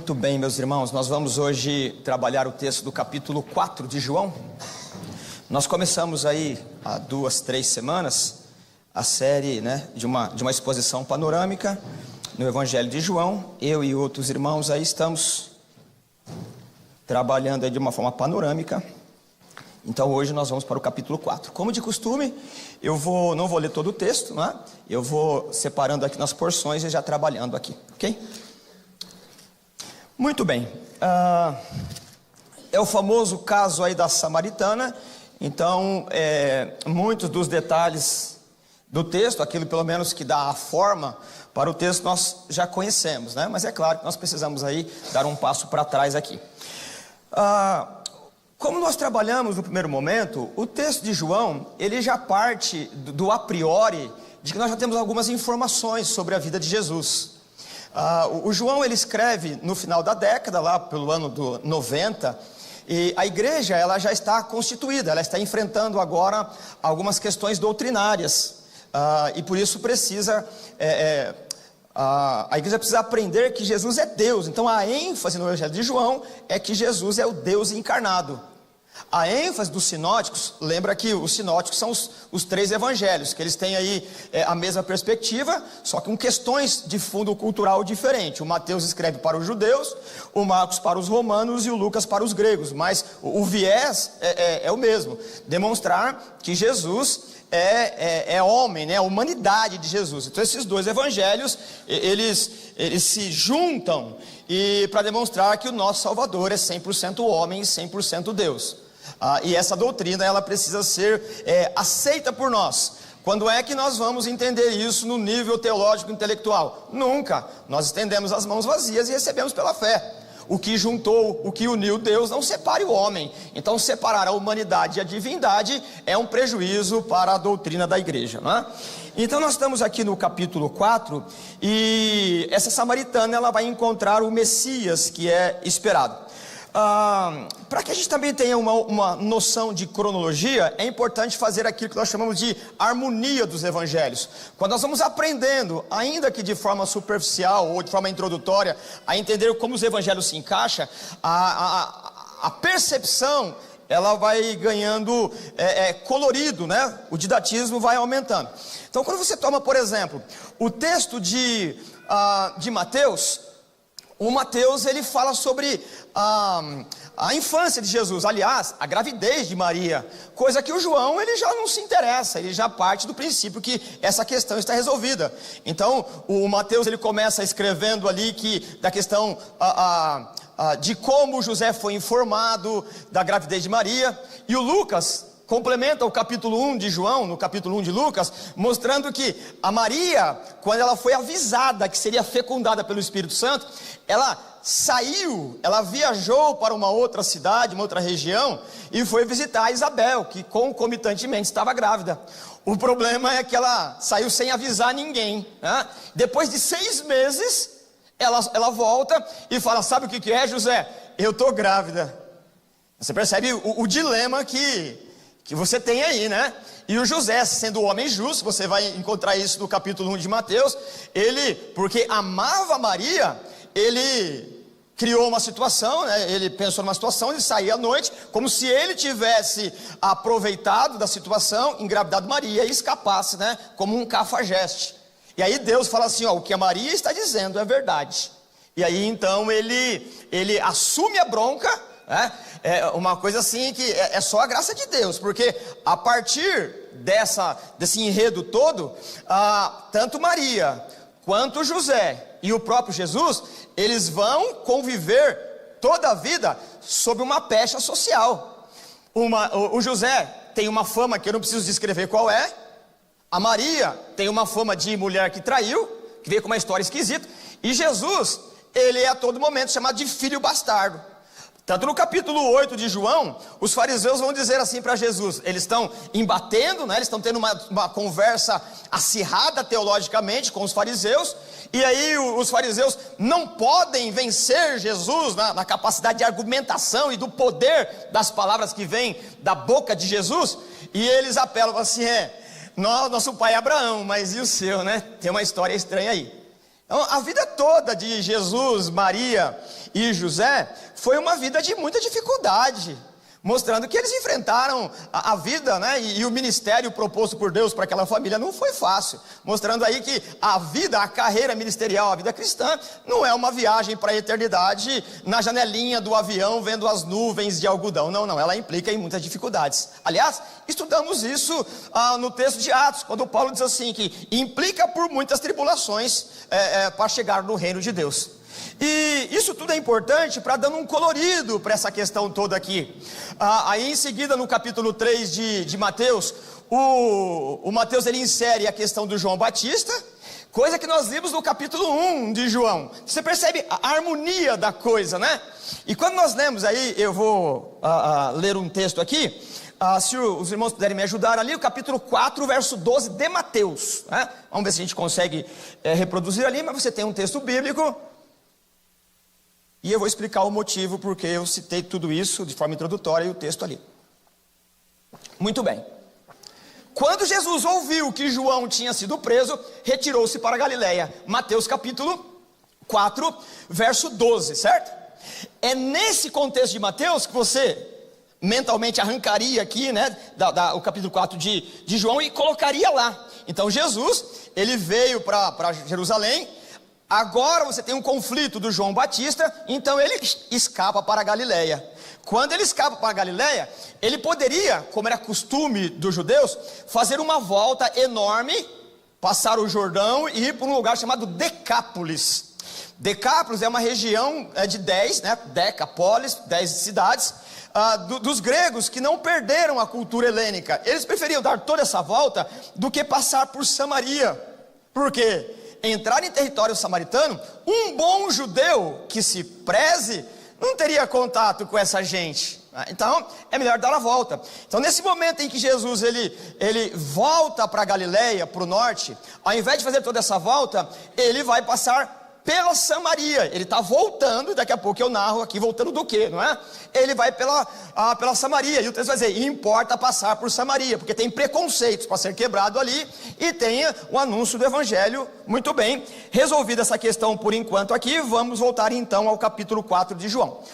Muito bem, meus irmãos, nós vamos hoje trabalhar o texto do capítulo 4 de João. Nós começamos aí há 2, 3 semanas a série de uma exposição panorâmica no Evangelho de João. Eu e outros irmãos aí estamos trabalhando aí de uma forma panorâmica. Então hoje nós vamos para o capítulo 4. Como de costume, não vou ler todo o texto, né? Eu vou separando aqui nas porções e já trabalhando aqui, ok? Muito bem, é o famoso caso aí da Samaritana. Então, muitos dos detalhes do texto, aquilo pelo menos que dá a forma para o texto, nós já conhecemos, né? Mas é claro que nós precisamos aí dar um passo para trás aqui. Como nós trabalhamos no primeiro momento, o texto de João, ele já parte do a priori, de que nós já temos algumas informações sobre a vida de Jesus. O João, ele escreve no final da década, lá pelo ano do 90, e a igreja, ela já está constituída, ela está enfrentando agora algumas questões doutrinárias, e por isso precisa, a igreja precisa aprender que Jesus é Deus. Então a ênfase no Evangelho de João é que Jesus é o Deus encarnado. A ênfase dos sinóticos, lembra que os sinóticos são os 3 evangelhos, que eles têm aí a mesma perspectiva, só que com questões de fundo cultural diferente. O Mateus escreve para os judeus, o Marcos para os romanos e o Lucas para os gregos, mas o viés é o mesmo, demonstrar que Jesus é homem, né? A humanidade de Jesus. Então esses 2 evangelhos, eles se juntam e para demonstrar que o nosso Salvador é 100% homem e 100% Deus. E essa doutrina, ela precisa ser aceita por nós. Quando é que nós vamos entender isso no nível teológico intelectual? Nunca. Nós estendemos as mãos vazias e recebemos pela fé. O que juntou, o que uniu Deus, não separe o homem. Então separar a humanidade e a divindade é um prejuízo para a doutrina da igreja, não é? Então nós estamos aqui no capítulo 4, e essa samaritana, ela vai encontrar o Messias que é esperado. Para que a gente também tenha uma noção de cronologia, é importante fazer aquilo que nós chamamos de harmonia dos evangelhos. Quando nós vamos aprendendo, ainda que de forma superficial ou de forma introdutória, a entender como os evangelhos se encaixam, a percepção, ela vai ganhando colorido, né? O didatismo vai aumentando. Então quando você toma, por exemplo, o texto de Mateus, o Mateus, ele fala sobre a infância de Jesus, aliás, a gravidez de Maria, coisa que o João, ele já não se interessa, ele já parte do princípio que essa questão está resolvida. Então o Mateus, ele começa escrevendo ali da questão de como José foi informado da gravidez de Maria, e o Lucas complementa o capítulo 1 de João, no capítulo 1 de Lucas, mostrando que a Maria, quando ela foi avisada que seria fecundada pelo Espírito Santo, ela saiu, ela viajou para uma outra cidade, uma outra região, e foi visitar a Isabel, que concomitantemente estava grávida. O problema é que ela saiu sem avisar ninguém, né? Depois de 6 meses, ela volta e fala: sabe o que é, José? Eu estou grávida. Você percebe o dilema que você tem aí, né? E o José, sendo o homem justo, você vai encontrar isso no capítulo 1 de Mateus, ele, porque amava Maria, ele criou uma situação, né? Ele pensou numa situação de sair à noite, como se ele tivesse aproveitado da situação, engravidado Maria e escapasse, né? Como um cafajeste. E aí Deus fala assim: ó, o que a Maria está dizendo é verdade. E aí então ele assume a bronca, né? É uma coisa assim que é só a graça de Deus, porque a partir desse enredo todo, tanto Maria quanto José e o próprio Jesus, eles vão conviver toda a vida sob uma pecha social. O José tem uma fama que eu não preciso descrever qual é. A Maria tem uma fama de mulher que traiu, que veio com uma história esquisita. E Jesus, ele é a todo momento chamado de filho bastardo. Tanto no capítulo 8 de João, os fariseus vão dizer assim para Jesus, eles estão embatendo, né? Eles estão tendo uma conversa acirrada teologicamente com os fariseus, e aí os fariseus não podem vencer Jesus na capacidade de argumentação e do poder das palavras que vêm da boca de Jesus, e eles apelam assim: nosso pai é Abraão, mas e o seu, né? Tem uma história estranha aí. Então, a vida toda de Jesus, Maria e José foi uma vida de muita dificuldade, mostrando que eles enfrentaram a vida, né? E o ministério proposto por Deus para aquela família não foi fácil, mostrando aí que a vida, a carreira ministerial, a vida cristã não é uma viagem para a eternidade na janelinha do avião vendo as nuvens de algodão. Não, ela implica em muitas dificuldades. Aliás, estudamos isso no texto de Atos, quando Paulo diz assim, que implica por muitas tribulações para chegar no reino de Deus. E isso tudo é importante para dar um colorido para essa questão toda aqui. Aí em seguida, no capítulo 3 de Mateus, o Mateus ele insere a questão do João Batista, coisa que nós vimos no capítulo 1 de João. Você percebe a harmonia da coisa, né? E quando nós lemos aí, eu vou ler um texto aqui, se os irmãos puderem me ajudar ali, o capítulo 4, verso 12 de Mateus, né? Vamos ver se a gente consegue reproduzir ali, mas você tem um texto bíblico. E eu vou explicar o motivo porque eu citei tudo isso de forma introdutória e o texto ali. Muito bem. Quando Jesus ouviu que João tinha sido preso, retirou-se para a Galileia. Mateus capítulo 4, verso 12, certo? É nesse contexto de Mateus que você mentalmente arrancaria aqui, né, o capítulo 4 de João e colocaria lá. Então Jesus, ele veio para Jerusalém. Agora você tem um conflito do João Batista, então ele escapa para a Galileia. Quando ele escapa para a Galileia, ele poderia, como era costume dos judeus, fazer uma volta enorme, passar o Jordão e ir para um lugar chamado Decápolis. Decápolis é uma região de 10, né? Decapolis, 10 cidades, dos gregos que não perderam a cultura helênica. Eles preferiam dar toda essa volta do que passar por Samaria. Por quê? Entrar em território samaritano, um bom judeu que se preze, não teria contato com essa gente. Então, é melhor dar a volta. Então, nesse momento em que Jesus, ele volta para a Galileia, para o norte, ao invés de fazer toda essa volta, ele vai passar pela Samaria. Ele está voltando, e daqui a pouco eu narro aqui, voltando do quê, não é? Ele vai pela Samaria, e o texto vai dizer, importa passar por Samaria, porque tem preconceitos para ser quebrado ali, e tem o anúncio do Evangelho. Muito bem, resolvida essa questão por enquanto aqui, vamos voltar então ao capítulo 4 de João.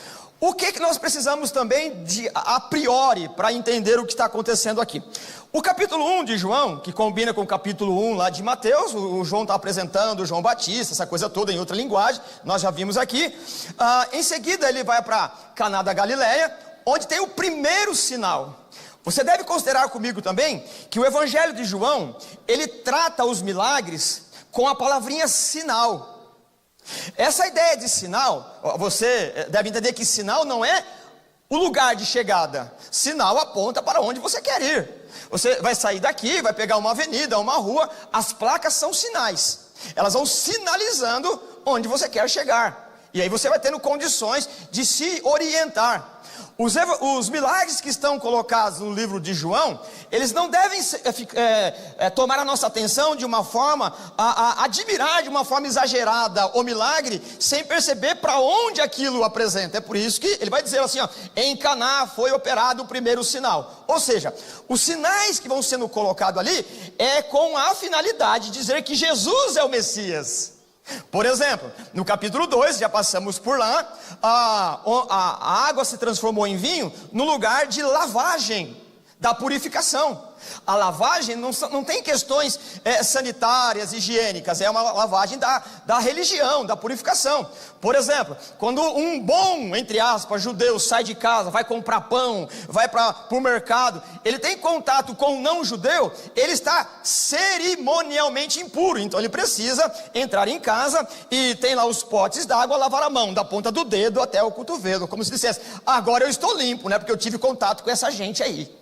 O que nós precisamos também de a priori para entender o que está acontecendo aqui? O capítulo 1 de João, que combina com o capítulo 1 lá de Mateus, o João está apresentando o João Batista, essa coisa toda em outra linguagem, nós já vimos aqui. Em seguida ele vai para Caná da Galileia, onde tem o primeiro sinal. Você deve considerar comigo também que o Evangelho de João, ele trata os milagres com a palavrinha sinal. Essa ideia de sinal, você deve entender que sinal não é o lugar de chegada. Sinal aponta para onde você quer ir. Você vai sair daqui, vai pegar uma avenida, uma rua, as placas são sinais. Elas vão sinalizando onde você quer chegar. E aí você vai tendo condições de se orientar. Os milagres que estão colocados no livro de João, eles não devem tomar a nossa atenção de uma forma, a admirar de uma forma exagerada o milagre, sem perceber para onde aquilo apresenta. É por isso que ele vai dizer assim, ó, em Caná foi operado o primeiro sinal. Ou seja, os sinais que vão sendo colocados ali, é com a finalidade de dizer que Jesus é o Messias. Por exemplo, no capítulo 2, já passamos por lá, a água se transformou em vinho no lugar de lavagem, da purificação. A lavagem não tem questões sanitárias, higiênicas, é uma lavagem da religião, da purificação. Por exemplo, quando um bom, entre aspas, judeu sai de casa, vai comprar pão, vai para o mercado, ele tem contato com um não judeu, ele está cerimonialmente impuro, então ele precisa entrar em casa e tem lá os potes d'água, lavar a mão, da ponta do dedo até o cotovelo, como se dissesse, agora eu estou limpo, né, porque eu tive contato com essa gente aí.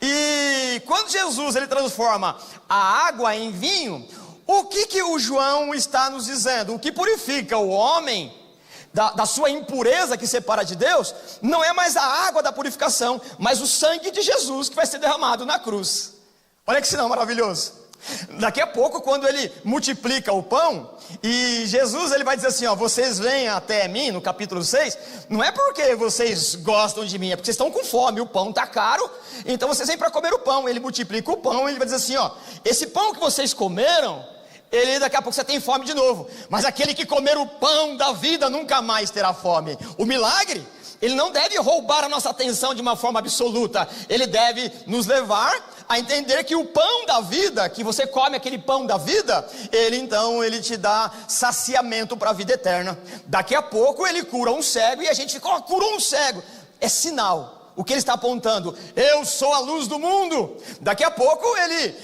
E quando Jesus ele transforma a água em vinho, o que o João está nos dizendo? O que purifica o homem da sua impureza que separa de Deus, não é mais a água da purificação, mas o sangue de Jesus que vai ser derramado na cruz. Olha que sinal maravilhoso. Daqui a pouco, quando ele multiplica o pão, e Jesus ele vai dizer assim, ó, vocês vêm até mim, no capítulo 6, não é porque vocês gostam de mim, é porque vocês estão com fome, o pão está caro, então vocês vêm para comer o pão. Ele multiplica o pão, ele vai dizer assim, ó, esse pão que vocês comeram, ele daqui a pouco você tem fome de novo. Mas aquele que comer o pão da vida nunca mais terá fome. O milagre, ele não deve roubar a nossa atenção de uma forma absoluta. Ele deve nos levar a entender que o pão da vida, que você come aquele pão da vida, ele te dá saciamento para a vida eterna. Daqui a pouco ele cura um cego e a gente fica, curou um cego. É sinal. O que ele está apontando? Eu sou a luz do mundo. Daqui a pouco ele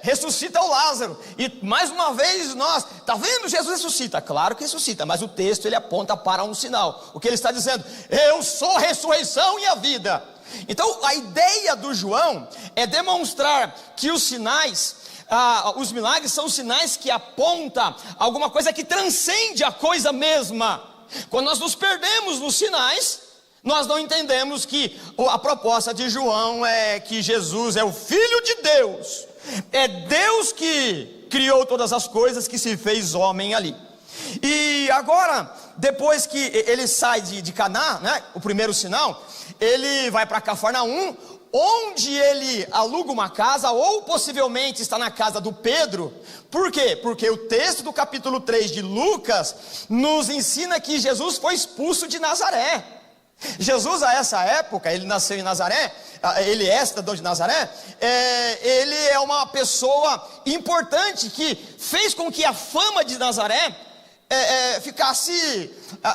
ressuscita o Lázaro. E mais uma vez nós, está vendo? Jesus ressuscita. Claro que ressuscita, mas o texto ele aponta para um sinal. O que ele está dizendo? Eu sou a ressurreição e a vida. Então a ideia do João é demonstrar que os sinais, os milagres são sinais que apontam alguma coisa que transcende a coisa mesma. Quando nós nos perdemos nos sinais, nós não entendemos que a proposta de João é que Jesus é o Filho de Deus. É Deus que criou todas as coisas, que se fez homem ali. E agora, depois que ele sai de Caná, né, o primeiro sinal, ele vai para Cafarnaum, onde ele aluga uma casa, ou possivelmente está na casa do Pedro. Por quê? Porque o texto do capítulo 3 de Lucas nos ensina que Jesus foi expulso de Nazaré. Jesus, a essa época, ele nasceu em Nazaré, ele é cidadão de Nazaré, ele é uma pessoa importante que fez com que a fama de Nazaré ficasse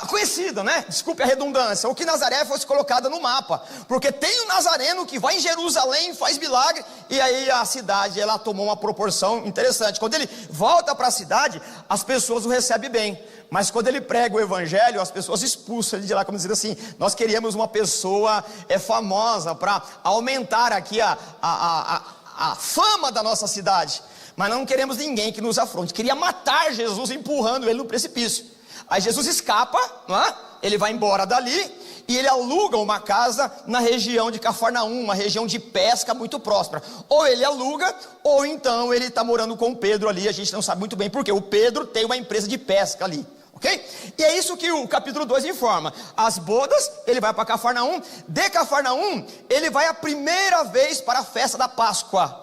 conhecida, né? Desculpe a redundância, ou que Nazaré fosse colocada no mapa, porque tem um nazareno que vai em Jerusalém, faz milagre, e aí a cidade, ela tomou uma proporção interessante. Quando ele volta para a cidade, as pessoas o recebem bem, mas quando ele prega o evangelho, as pessoas expulsam ele de lá, como dizendo assim, nós queríamos uma pessoa famosa, para aumentar aqui a fama da nossa cidade, mas não queremos ninguém que nos afronte. Queria matar Jesus, empurrando ele no precipício. Aí Jesus escapa, não é? Ele vai embora dali, e ele aluga uma casa na região de Cafarnaum, uma região de pesca muito próspera. Ou ele aluga, ou então ele está morando com o Pedro ali, a gente não sabe muito bem porque o Pedro tem uma empresa de pesca ali, ok? E é isso que o capítulo 2 informa. As bodas, ele vai para Cafarnaum. De Cafarnaum, ele vai a primeira vez para a festa da Páscoa.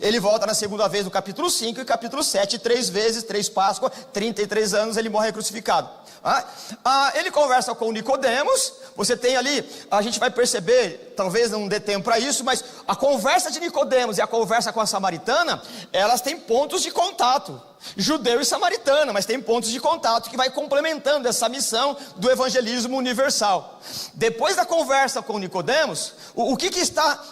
Ele volta na segunda vez no capítulo 5 e capítulo 7, 3 vezes, 3 Páscoa, 33 anos, ele morre crucificado. Ele conversa com Nicodemos. Você tem ali, a gente vai perceber, talvez não dê tempo para isso, mas a conversa de Nicodemos e a conversa com a samaritana, elas têm pontos de contato, judeu e samaritana, mas tem pontos de contato que vai complementando essa missão do evangelismo universal. Depois da conversa com Nicodemos, o que está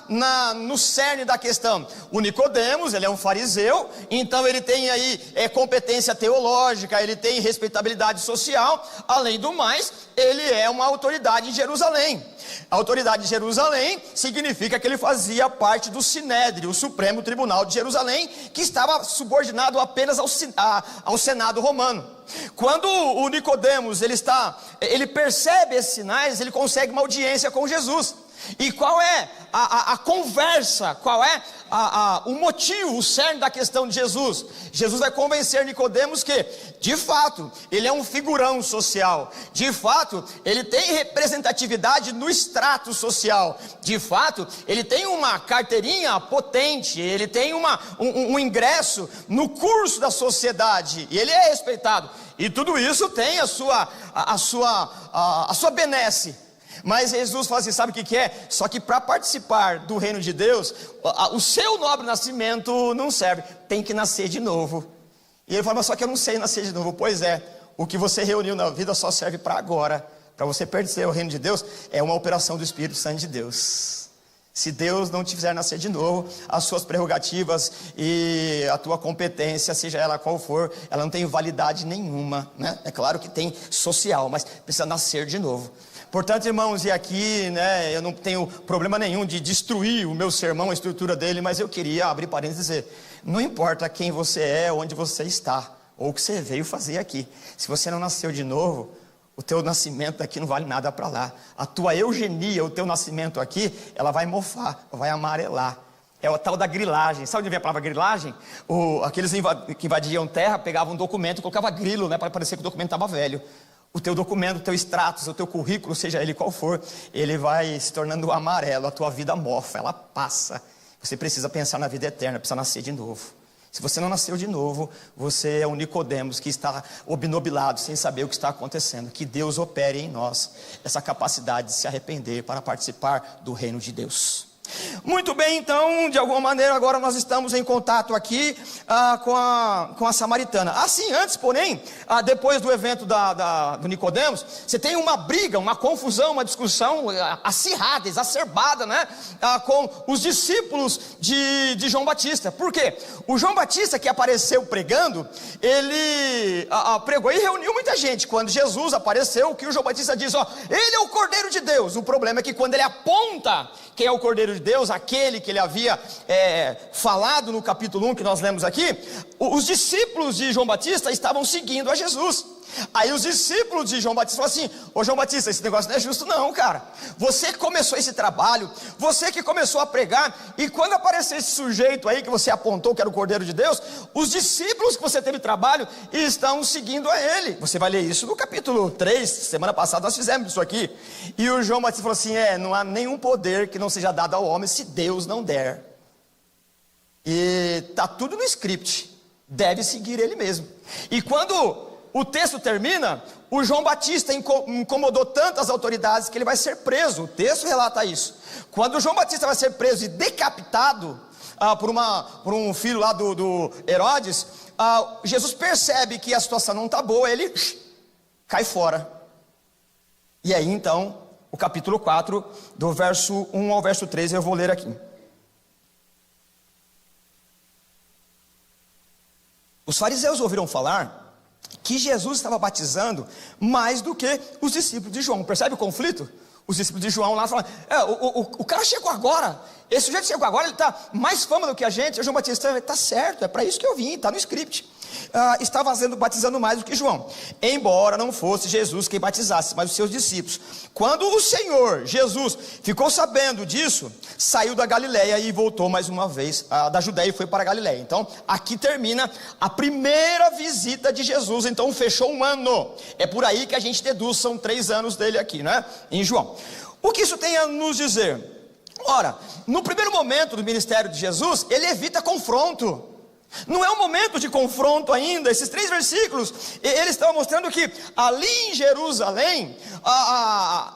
no cerne da questão? O Nicodemos, ele é um fariseu, então ele tem aí competência teológica, ele tem respeitabilidade social, além do mais, ele é uma autoridade em Jerusalém. A autoridade de Jerusalém significa que ele fazia parte do Sinédrio, o Supremo Tribunal de Jerusalém, que estava subordinado apenas ao Senado romano. Quando o Nicodemos ele percebe esses sinais, ele consegue uma audiência com Jesus. E qual é a conversa, qual é o motivo, o cerne da questão de Jesus? Jesus vai convencer Nicodemos que, de fato, ele é um figurão social. De fato, ele tem representatividade no extrato social. De fato, ele tem uma carteirinha potente, ele tem um ingresso no curso da sociedade, e ele é respeitado. E tudo isso tem a sua benesse. Mas Jesus fala assim, sabe o que é? Só que para participar do reino de Deus, o seu nobre nascimento não serve, tem que nascer de novo. E ele fala, mas só que eu não sei nascer de novo. Pois é, o que você reuniu na vida só serve para agora. Para você pertencer ao reino de Deus, é uma operação do Espírito Santo de Deus. Se Deus não te fizer nascer de novo, as suas prerrogativas e a tua competência, seja ela qual for, ela não tem validade nenhuma, né? É claro que tem social, mas precisa nascer de novo. Portanto, irmãos, e aqui, né, eu não tenho problema nenhum de destruir o meu sermão, a estrutura dele, mas eu queria abrir parênteses e dizer, não importa quem você é, onde você está, ou o que você veio fazer aqui, se você não nasceu de novo, o teu nascimento aqui não vale nada para lá. A tua eugenia, o teu nascimento aqui, ela vai mofar, vai amarelar. É o tal da grilagem. Sabe onde vem a palavra grilagem? Aqueles que invadiam terra, pegavam um documento e colocavam grilo, né, para parecer que o documento estava velho. O teu documento, o teu status, o teu currículo, seja ele qual for, ele vai se tornando amarelo, a tua vida mofa, ela passa. Você precisa pensar na vida eterna, precisa nascer de novo. Se você não nasceu de novo, você é um Nicodemos que está obnubilado, sem saber o que está acontecendo. Que Deus opere em nós essa capacidade de se arrepender para participar do reino de Deus. Muito bem, então, de alguma maneira agora nós estamos em contato aqui com a samaritana. Assim, antes, porém, depois do evento do Nicodemos, você tem uma briga, uma confusão, uma discussão acirrada, exacerbada, né? Com os discípulos de João Batista. Por quê? O João Batista, que apareceu pregando, ele pregou e reuniu muita gente. Quando Jesus apareceu, o que o João Batista diz? Ele é o Cordeiro de Deus. O problema é que quando ele aponta quem é o Cordeiro de Deus, aquele que ele havia falado no capítulo 1 que nós lemos aqui, os discípulos de João Batista estavam seguindo a Jesus. Aí os discípulos de João Batista falaram assim: ô João Batista, esse negócio não é justo não, cara. Você que começou esse trabalho, você que começou a pregar, e quando apareceu esse sujeito aí que você apontou que era o Cordeiro de Deus, os discípulos que você teve trabalho estão seguindo a ele. Você vai ler isso no capítulo 3, semana passada nós fizemos isso aqui. E o João Batista falou assim: não há nenhum poder que não seja dado ao homem se Deus não der. E está tudo no script, deve seguir ele mesmo. E quando o texto termina, o João Batista incomodou tanto as autoridades que ele vai ser preso. O texto relata isso. Quando o João Batista vai ser preso e decapitado por um filho lá do Herodes, Jesus percebe que a situação não está boa, ele cai fora. E aí então, o capítulo 4, do verso 1 ao verso 13, eu vou ler aqui. Os fariseus ouviram falar que Jesus estava batizando mais do que os discípulos de João. Percebe o conflito? Os discípulos de João lá falam: o cara chegou agora, esse sujeito chegou agora, ele está mais fama do que a gente. E o João Batista está certo, é para isso que eu vim, está no script. Estava batizando mais do que João, embora não fosse Jesus quem batizasse, mas os seus discípulos. Quando o Senhor Jesus ficou sabendo disso, saiu da Galileia e voltou mais uma vez da Judéia e foi para a Galileia. Então aqui termina a primeira visita de Jesus. Então fechou um ano, é por aí que a gente deduz, são 3 anos dele aqui, né? Em João. O que isso tem a nos dizer? Ora, no primeiro momento do ministério de Jesus, ele evita confronto. Não é um momento de confronto ainda. Esses 3 versículos, eles estão mostrando que ali em Jerusalém,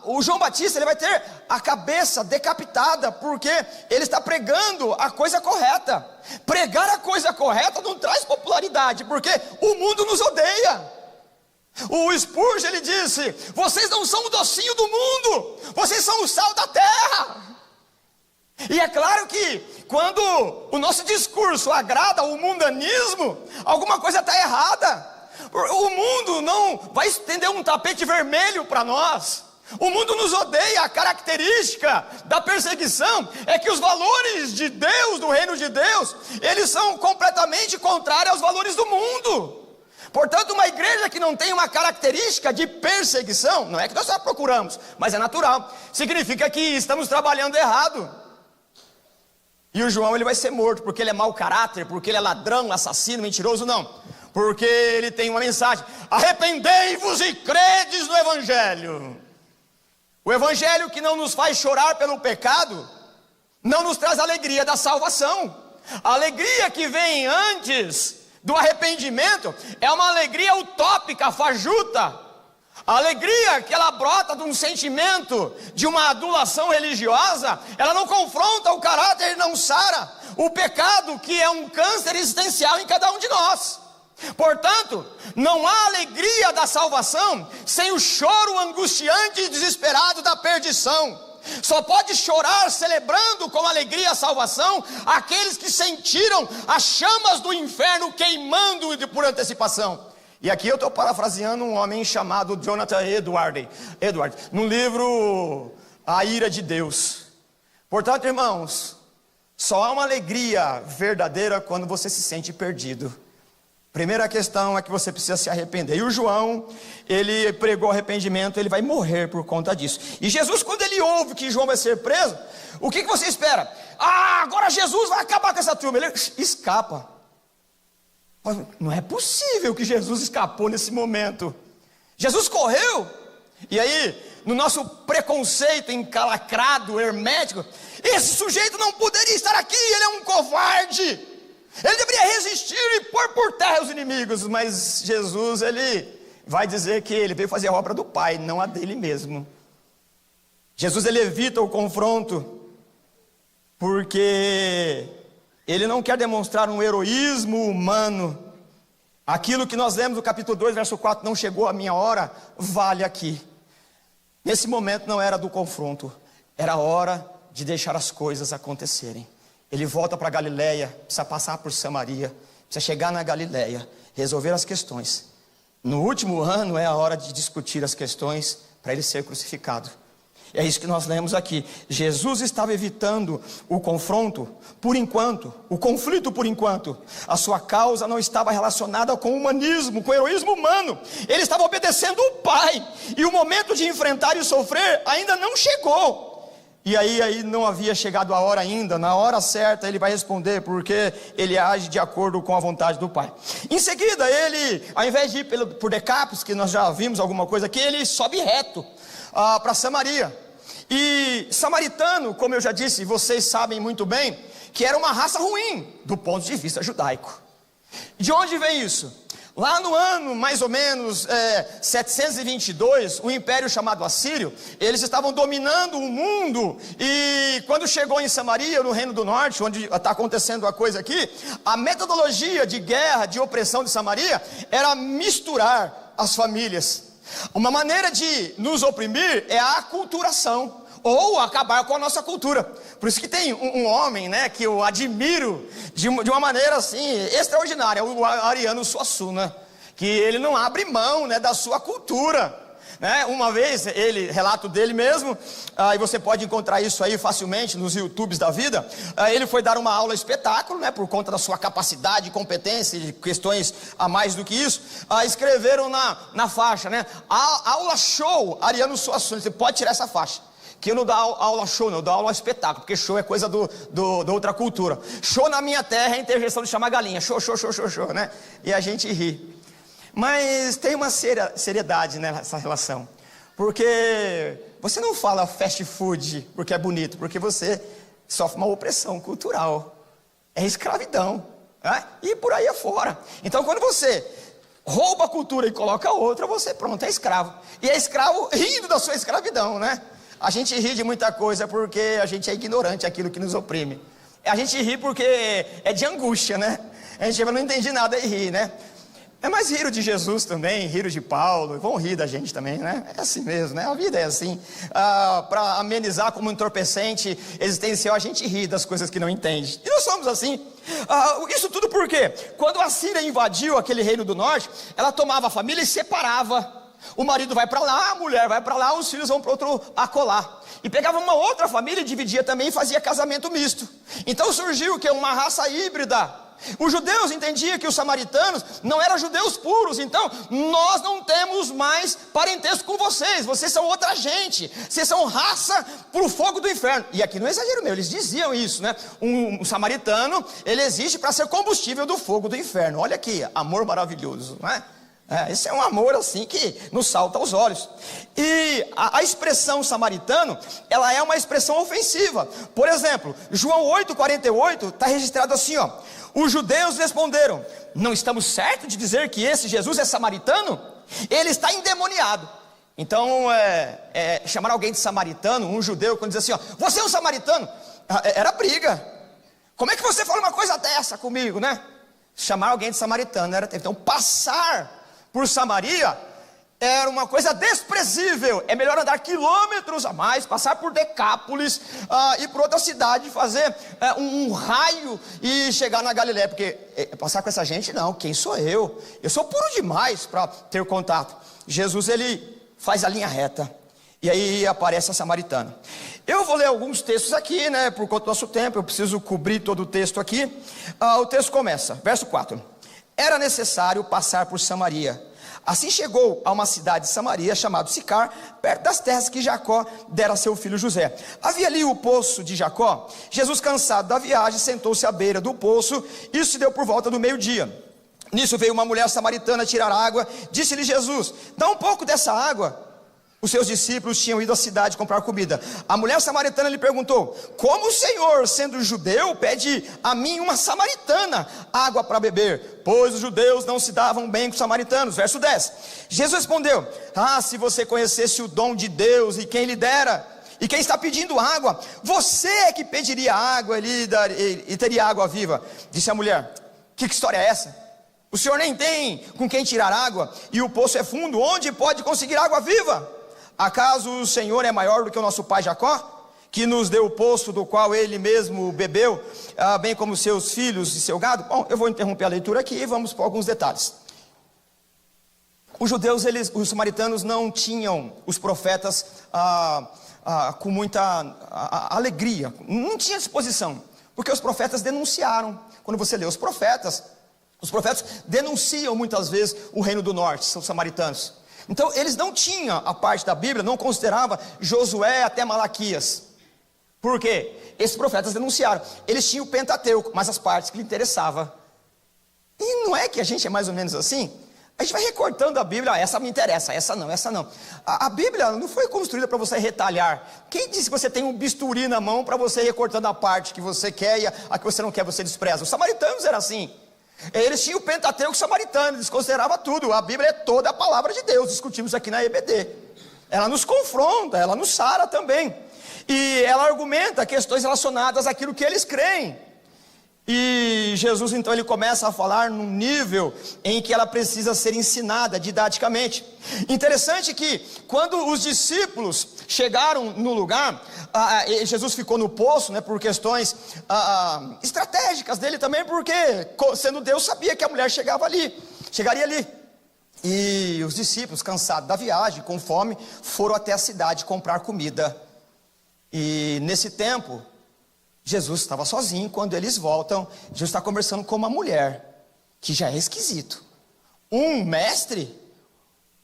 o João Batista ele vai ter a cabeça decapitada, porque ele está pregando a coisa correta. Pregar a coisa correta não traz popularidade, porque o mundo nos odeia. O Spurgeon ele disse: vocês não são o docinho do mundo, vocês são o sal da terra. E é claro que quando o nosso discurso agrada o mundanismo, alguma coisa está errada. O mundo não vai estender um tapete vermelho para nós. O mundo nos odeia. A característica da perseguição é que os valores de Deus, do reino de Deus, eles são completamente contrários aos valores do mundo. Portanto, uma igreja que não tem uma característica de perseguição, não é que nós só procuramos, mas é natural, significa que estamos trabalhando errado. E o João ele vai ser morto porque ele é mau caráter, porque ele é ladrão, assassino, mentiroso? Não, porque ele tem uma mensagem: arrependei-vos e credes no Evangelho. O Evangelho que não nos faz chorar pelo pecado, não nos traz alegria da salvação. A alegria que vem antes do arrependimento é uma alegria utópica, fajuta. A alegria que ela brota de um sentimento, de uma adulação religiosa, ela não confronta o caráter e não sara o pecado, que é um câncer existencial em cada um de nós. Portanto, não há alegria da salvação sem o choro angustiante e desesperado da perdição. Só pode chorar celebrando com alegria a salvação aqueles que sentiram as chamas do inferno queimando por antecipação. E aqui eu estou parafraseando um homem chamado Jonathan Edwards, no livro A Ira de Deus. Portanto, irmãos, só há uma alegria verdadeira quando você se sente perdido. Primeira questão é que você precisa se arrepender. E o João, ele pregou arrependimento, ele vai morrer por conta disso. E Jesus, quando ele ouve que João vai ser preso, o que você espera? Agora Jesus vai acabar com essa turma. Ele escapa. Não é possível que Jesus escapou nesse momento. Jesus correu. E aí, no nosso preconceito encalacrado, hermético, esse sujeito não poderia estar aqui, ele é um covarde. Ele deveria resistir e pôr por terra os inimigos. Mas Jesus, ele vai dizer que ele veio fazer a obra do Pai, não a dele mesmo. Jesus, ele evita o confronto, porque ele não quer demonstrar um heroísmo humano. Aquilo que nós lemos no capítulo 2, verso 4, não chegou a minha hora, vale aqui. Nesse momento não era do confronto, era a hora de deixar as coisas acontecerem. Ele volta para Galileia, precisa passar por Samaria, precisa chegar na Galileia, resolver as questões. No último ano é a hora de discutir as questões para ele ser crucificado. É isso que nós lemos aqui. Jesus estava evitando o confronto por enquanto, o conflito por enquanto. A sua causa não estava relacionada com o humanismo, com o heroísmo humano. Ele estava obedecendo o Pai. E o momento de enfrentar e sofrer ainda não chegou. E aí não havia chegado a hora ainda. Na hora certa ele vai responder, porque ele age de acordo com a vontade do Pai. Em seguida ele, ao invés de ir por Decápolis, que nós já vimos alguma coisa aqui, ele sobe reto para Samaria. E samaritano, como eu já disse, vocês sabem muito bem, que era uma raça ruim do ponto de vista judaico. De onde vem isso? Lá no ano mais ou menos 722, o império chamado Assírio, eles estavam dominando o mundo. E quando chegou em Samaria, no Reino do Norte, onde está acontecendo a coisa aqui, a metodologia de guerra, de opressão de Samaria era misturar as famílias. Uma maneira de nos oprimir é a aculturação, ou acabar com a nossa cultura. Por isso que tem um homem, né, que eu admiro de uma maneira assim extraordinária, o Ariano Suassuna, que ele não abre mão, né, da sua cultura, né? Uma vez, ele, relato dele mesmo, e você pode encontrar isso aí facilmente nos YouTubes da vida. Ele foi dar uma aula espetáculo, né, por conta da sua capacidade, competência e questões a mais do que isso. Escreveram na faixa, né, aula show Ariano Suassuna. Você pode tirar essa faixa, que eu não dou aula show, não, eu dou aula espetáculo, porque show é coisa da outra cultura. Show na minha terra é interjeição de chamar galinha, show, né? E a gente ri. Mas tem uma seriedade nessa relação, porque você não fala fast food porque é bonito, porque você sofre uma opressão cultural, é escravidão, né? E por aí afora. Então quando você rouba a cultura e coloca outra, você pronto, é escravo. E é escravo rindo da sua escravidão, né? A gente ri de muita coisa porque a gente é ignorante àquilo que nos oprime. A gente ri porque é de angústia, né? A gente não entende nada e ri, né? Mas riram de Jesus também, riram de Paulo, vão rir da gente também, né? É assim mesmo, né? A vida é assim. Para amenizar como um entorpecente existencial, a gente ri das coisas que não entende. E nós somos assim. Isso tudo por quê? Quando a Síria invadiu aquele reino do norte, ela tomava a família e separava. O marido vai para lá, a mulher vai para lá, os filhos vão para outro acolá. E pegava uma outra família e dividia também e fazia casamento misto. Então surgiu o que? Uma raça híbrida. Os judeus entendiam que os samaritanos não eram judeus puros. Então, nós não temos mais parentesco com vocês. Vocês são outra gente. Vocês são raça para o fogo do inferno. E aqui não é exagero meu, eles diziam isso, né? Um samaritano, ele existe para ser combustível do fogo do inferno. Olha aqui, amor maravilhoso, não é? Esse é um amor assim que nos salta aos olhos. E a expressão samaritano, ela é uma expressão ofensiva. Por exemplo, João 8,48 está registrado assim, ó: os judeus responderam: não estamos certos de dizer que esse Jesus é samaritano? Ele está endemoniado. Então, chamar alguém de samaritano, um judeu, quando diz assim, ó, você é um samaritano, era briga. Como é que você fala uma coisa dessa comigo, né? Chamar alguém de samaritano era, então, passar por Samaria era uma coisa desprezível. É melhor andar quilômetros a mais, passar por Decápolis, ir para outra cidade, fazer um raio e chegar na Galileia, porque passar com essa gente, não, quem sou eu? Eu sou puro demais para ter contato. Jesus, ele faz a linha reta, e aí aparece a samaritana. Eu vou ler alguns textos aqui, né, por conta do nosso tempo, eu preciso cobrir todo o texto aqui. O texto começa, verso 4. Era necessário passar por Samaria. Assim chegou a uma cidade de Samaria, chamada Sicar, perto das terras que Jacó dera a seu filho José. Havia ali o poço de Jacó. Jesus, cansado da viagem, sentou-se à beira do poço. Isso se deu por volta do meio-dia. Nisso veio uma mulher samaritana tirar água. Disse-lhe Jesus: dá um pouco dessa água os seus discípulos tinham ido à cidade comprar comida. A mulher samaritana lhe perguntou: como o Senhor, sendo judeu, pede a mim, uma samaritana, água para beber? Pois os judeus não se davam bem com os samaritanos. Verso 10. Jesus respondeu: se você conhecesse o dom de Deus e quem lhe dera, e quem está pedindo água, você é que pediria água e teria água viva. Disse a mulher: que história é essa? O Senhor nem tem com quem tirar água, e o poço é fundo, onde pode conseguir água viva? Acaso o Senhor é maior do que o nosso pai Jacó, que nos deu o poço do qual ele mesmo bebeu, bem como seus filhos e seu gado? Bom, eu vou interromper a leitura aqui e vamos para alguns detalhes. Os judeus, os samaritanos não tinham os profetas com muita alegria, não tinha disposição, porque os profetas denunciaram. Quando você lê os profetas denunciam muitas vezes o reino do norte, são os samaritanos. Então eles não tinham a parte da Bíblia, não consideravam Josué até Malaquias. Por quê? Esses profetas denunciaram. Eles tinham o Pentateuco, mas as partes que lhe interessavam. E não é que a gente é mais ou menos assim? A gente vai recortando a Bíblia: essa me interessa, essa não, essa não. A Bíblia não foi construída para você retalhar. Quem disse que você tem um bisturi na mão para você ir recortando a parte que você quer e a que você não quer, você despreza? Os samaritanos eram assim. Eles tinham o Pentateuco samaritano, eles consideravam tudo. A Bíblia é toda a palavra de Deus. Discutimos aqui na EBD. Ela nos confronta, ela nos sara também. E ela argumenta questões relacionadas àquilo que eles creem. E Jesus então ele começa a falar num nível em que ela precisa ser ensinada didaticamente. Interessante que quando os discípulos chegaram no lugar, Jesus ficou no poço, né, por questões estratégicas dele também, porque sendo Deus sabia que a mulher chegaria ali. E os discípulos, cansados da viagem, com fome, foram até a cidade comprar comida. E nesse tempo Jesus estava sozinho. Quando eles voltam, Jesus está conversando com uma mulher, que já é esquisito. Um mestre,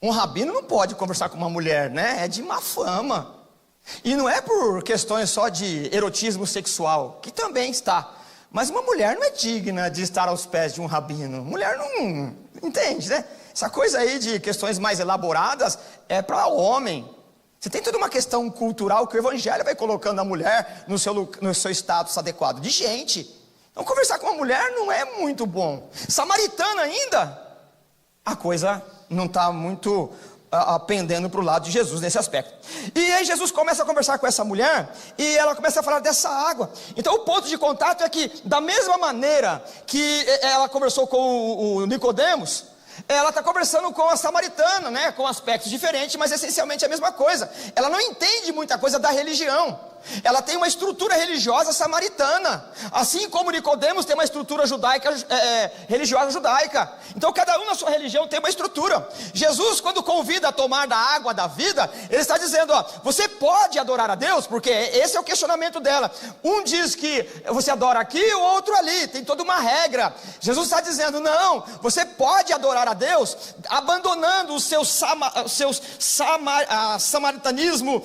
um rabino não pode conversar com uma mulher, né? É de má fama. E não é por questões só de erotismo sexual, que também está. Mas uma mulher não é digna de estar aos pés de um rabino. Mulher não entende, né? Essa coisa aí de questões mais elaboradas é para o homem. Você tem toda uma questão cultural que o evangelho vai colocando a mulher no seu status adequado de gente. Então conversar com uma mulher não é muito bom. Samaritana ainda, a coisa não está muito pendendo para o lado de Jesus nesse aspecto. E aí Jesus começa a conversar com essa mulher e ela começa a falar dessa água. Então o ponto de contato é que, da mesma maneira que ela conversou com o Nicodemos, ela está conversando com a samaritana, né? Com aspectos diferentes, mas essencialmente a mesma coisa. Ela não entende muita coisa da religião. Ela tem uma estrutura religiosa samaritana, assim como Nicodemos tem uma estrutura judaica, religiosa judaica. Então cada um na sua religião tem uma estrutura. Jesus, quando convida a tomar da água da vida, ele está dizendo: você pode adorar a Deus, porque esse é o questionamento dela. Um diz que você adora aqui, o outro ali, tem toda uma regra. Jesus está dizendo: não, você pode adorar a Deus abandonando o seu samaritanismo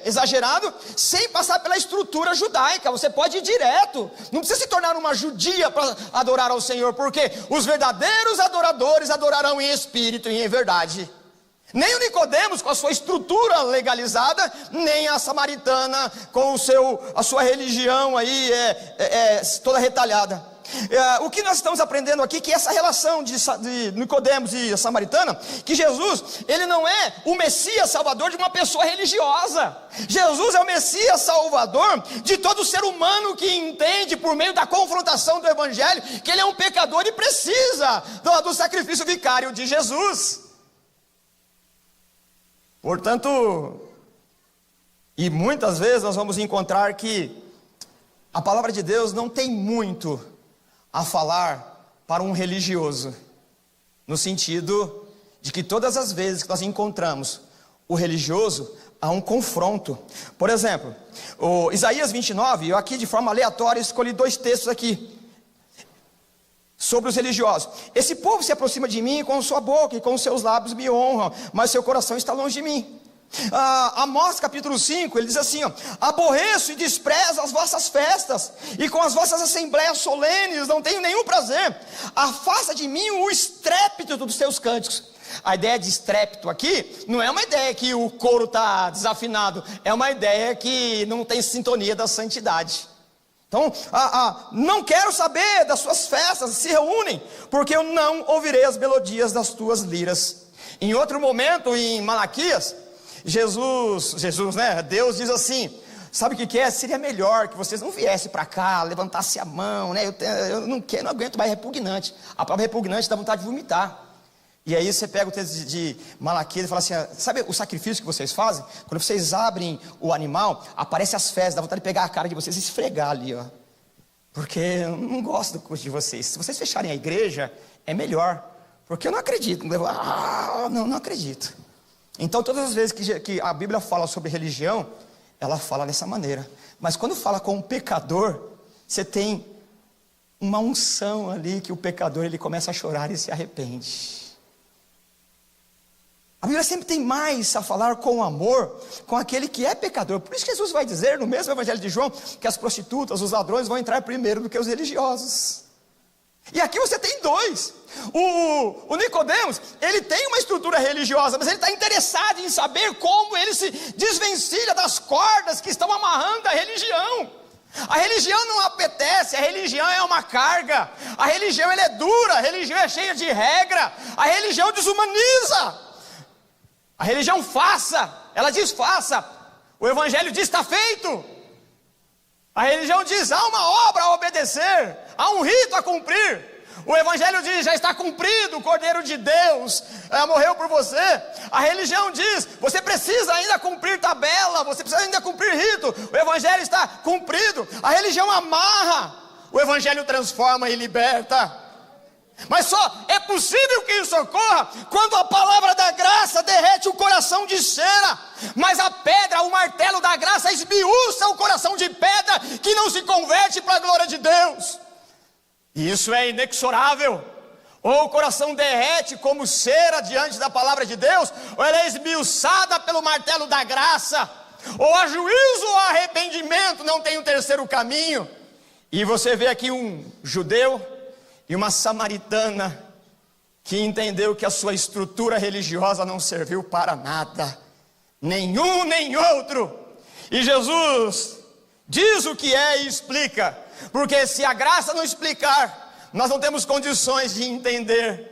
exagerado, sem passar pela estrutura judaica. Você pode ir direto, não precisa se tornar uma judia para adorar ao Senhor, porque os verdadeiros adoradores adorarão em espírito e em verdade. Nem o Nicodemos com a sua estrutura legalizada, nem a samaritana com a sua religião aí toda retalhada. O que nós estamos aprendendo aqui, que essa relação de Nicodemos e a samaritana, que Jesus, ele não é o Messias Salvador de uma pessoa religiosa. Jesus é o Messias Salvador de todo ser humano que entende, por meio da confrontação do Evangelho, que ele é um pecador e precisa do sacrifício vicário de Jesus. Portanto, e muitas vezes nós vamos encontrar que a palavra de Deus não tem muito a falar para um religioso, no sentido de que todas as vezes que nós encontramos o religioso, há um confronto. Por exemplo, o Isaías 29, eu aqui de forma aleatória escolhi 2 textos aqui, sobre os religiosos. Esse povo se aproxima de mim com sua boca e com seus lábios me honram, mas seu coração está longe de mim. Amós capítulo 5, ele diz assim: aborreço e desprezo as vossas festas, e com as vossas assembleias solenes não tenho nenhum prazer. Afasta de mim o estrépito dos teus cânticos. A ideia de estrépito aqui não é uma ideia que o coro está desafinado, é uma ideia que não tem sintonia da santidade. Então, não quero saber das suas festas, se reúnem, porque eu não ouvirei as melodias das tuas liras. Em outro momento, em Malaquias, Deus diz assim: sabe o que é? Seria melhor que vocês não viessem para cá, levantassem a mão, né? Eu não aguento mais repugnante. A palavra repugnante dá vontade de vomitar. E aí você pega o texto de Malaquias e fala assim: sabe o sacrifício que vocês fazem? Quando vocês abrem o animal, aparecem as fezes, dá vontade de pegar a cara de vocês e esfregar ali, ó. Porque eu não gosto do curso de vocês. Se vocês fecharem a igreja, é melhor. Porque eu não acredito. Não acredito. Então todas as vezes que a Bíblia fala sobre religião, ela fala dessa maneira. Mas quando fala com o pecador, você tem uma unção ali que o pecador ele começa a chorar e se arrepende. A Bíblia sempre tem mais a falar com amor com aquele que é pecador. Por isso que Jesus vai dizer no mesmo Evangelho de João que as prostitutas, os ladrões vão entrar primeiro do que os religiosos. E aqui você tem dois. O Nicodemos, ele tem uma estrutura religiosa, mas ele está interessado em saber como ele se desvencilha das cordas que estão amarrando a religião. A religião não apetece, a religião é uma carga. A religião ela é dura, a religião é cheia de regra. A religião desumaniza. A religião ela diz faça. O Evangelho diz está feito. A religião diz há uma obra a obedecer, há um rito a cumprir. O Evangelho diz já está cumprido, o Cordeiro de Deus morreu por você. A religião diz você precisa ainda cumprir tabela, você precisa ainda cumprir rito. O Evangelho está cumprido. A religião amarra, o Evangelho transforma e liberta. Mas só é possível que isso ocorra quando a palavra da graça derrete o coração de cera, mas a pedra, o martelo da graça esmiuça o coração de pedra que não se converte para a glória de Deus. E isso é inexorável. Ou o coração derrete como cera diante da palavra de Deus, ou ela é esmiuçada pelo martelo da graça. Ou há juízo ou arrependimento, não tem um terceiro caminho. E você vê aqui um judeu e uma samaritana que entendeu que a sua estrutura religiosa não serviu para nada, nenhum nem outro. E Jesus diz o que é e explica, porque se a graça não explicar, nós não temos condições de entender.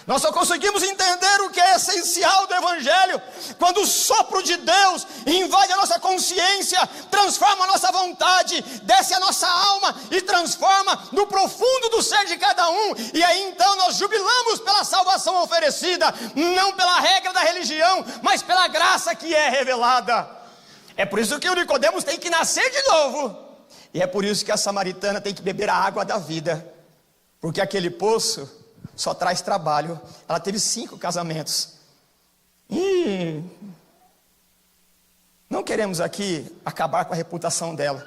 Nós só conseguimos entender o que é essencial do Evangelho quando o sopro de Deus invade a nossa consciência, transforma a nossa vontade, desce a nossa alma e transforma no profundo do ser de cada um. E aí então nós jubilamos pela salvação oferecida, não pela regra da religião, mas pela graça que é revelada. É por isso que o Nicodemos tem que nascer de novo, e é por isso que a samaritana tem que beber a água da vida, porque aquele poço só traz trabalho. Ela teve 5 casamentos. E não queremos aqui acabar com a reputação dela,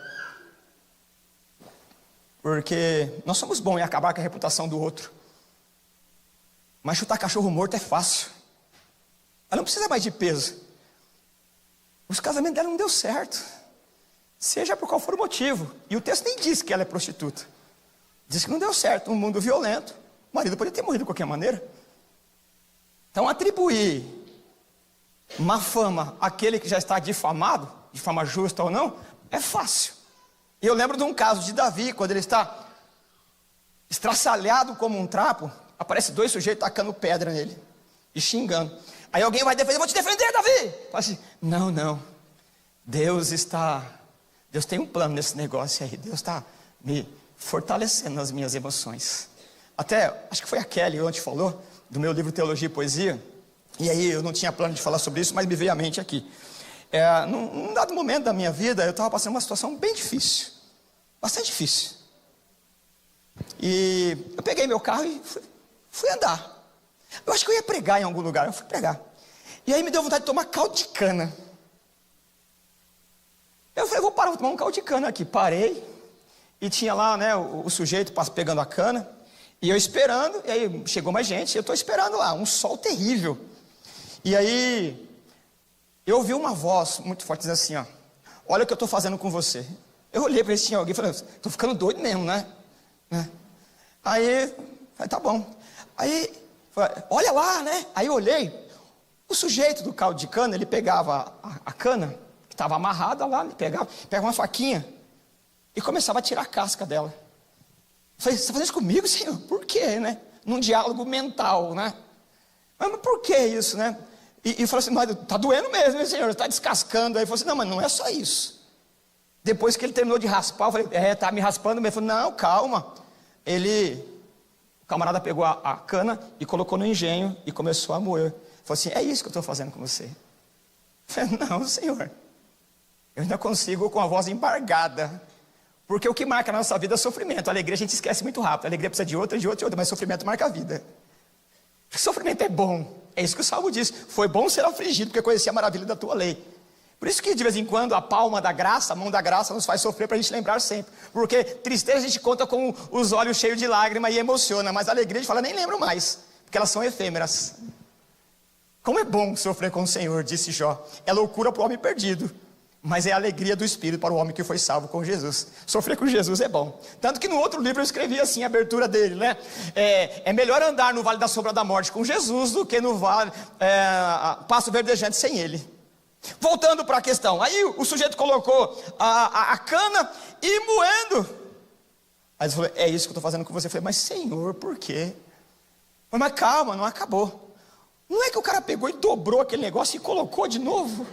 porque nós somos bons em acabar com a reputação do outro. Mas chutar cachorro morto é fácil. Ela não precisa mais de peso. Os casamentos dela não deu certo, seja por qual for o motivo. E o texto nem diz que ela é prostituta. Diz que não deu certo, um mundo violento. O marido poderia ter morrido de qualquer maneira. Então atribuir má fama àquele que já está difamado, de forma justa ou não, é fácil. E eu lembro de um caso de Davi, quando ele está estraçalhado como um trapo, aparece 2 sujeitos tacando pedra nele e xingando. Aí alguém vai defender: vou te defender, Davi. Fala assim: não, Deus tem um plano nesse negócio aí. Deus está me fortalecendo nas minhas emoções. Até, acho que foi a Kelly ontem falou do meu livro Teologia e Poesia, e aí eu não tinha plano de falar sobre isso, mas me veio à mente aqui. Num dado momento da minha vida, eu estava passando uma situação bem difícil, bastante difícil. E eu peguei meu carro e fui andar. Eu acho que eu ia pregar em algum lugar, eu fui pregar. E aí me deu vontade de tomar caldo de cana. Eu falei: vou parar, vou tomar um caldo de cana aqui. Parei, e tinha lá, né, o sujeito pegando a cana. E eu esperando, e aí chegou mais gente, eu estou esperando lá, um sol terrível. E aí, eu ouvi uma voz muito forte dizendo assim: ó, olha o que eu estou fazendo com você. Eu olhei para ver se tinha alguém e falei: estou ficando doido mesmo, né? Aí, falei: tá bom. Aí, Falei, olha lá, né? Aí eu olhei, o sujeito do caldo de cana, ele pegava a cana, que estava amarrada lá, ele pegava uma faquinha e começava a tirar a casca dela. Eu falei, você está fazendo isso comigo, Senhor? Por quê, né? Num diálogo mental, né? Mas por que isso, né? E falou assim, mas está doendo mesmo, hein, Senhor? Está descascando. Aí ele falou assim, não, mas não é só isso. Depois que ele terminou de raspar, eu falei, está me raspando mesmo. Ele falou, não, calma. O camarada pegou a cana e colocou no engenho e começou a moer. Falou assim, é isso que eu estou fazendo com você. Eu falei, não, Senhor. Eu ainda consigo com a voz embargada. Porque o que marca na nossa vida é sofrimento. A alegria a gente esquece muito rápido. A alegria precisa de outra, mas sofrimento marca a vida. Sofrimento é bom. É isso que o Salmo diz. Foi bom ser afligido, porque conhecia a maravilha da tua lei. Por isso que de vez em quando a palma da graça, a mão da graça nos faz sofrer para a gente lembrar sempre. Porque tristeza a gente conta com os olhos cheios de lágrima e emociona. Mas a alegria a gente fala, nem lembro mais. Porque elas são efêmeras. Como é bom sofrer com o Senhor, disse Jó. É loucura para o homem perdido. Mas é a alegria do Espírito para o homem que foi salvo com Jesus. Sofrer com Jesus é bom. Tanto que no outro livro eu escrevi assim, a abertura dele, né? É melhor andar no vale da sombra da morte com Jesus do que no vale, passo verdejante sem ele. Voltando para a questão. Aí o sujeito colocou a cana e moendo. Aí ele falou, é isso que eu estou fazendo com você. Eu falei, mas Senhor, por quê? Mas calma, não acabou. Não é que o cara pegou e dobrou aquele negócio e colocou de novo?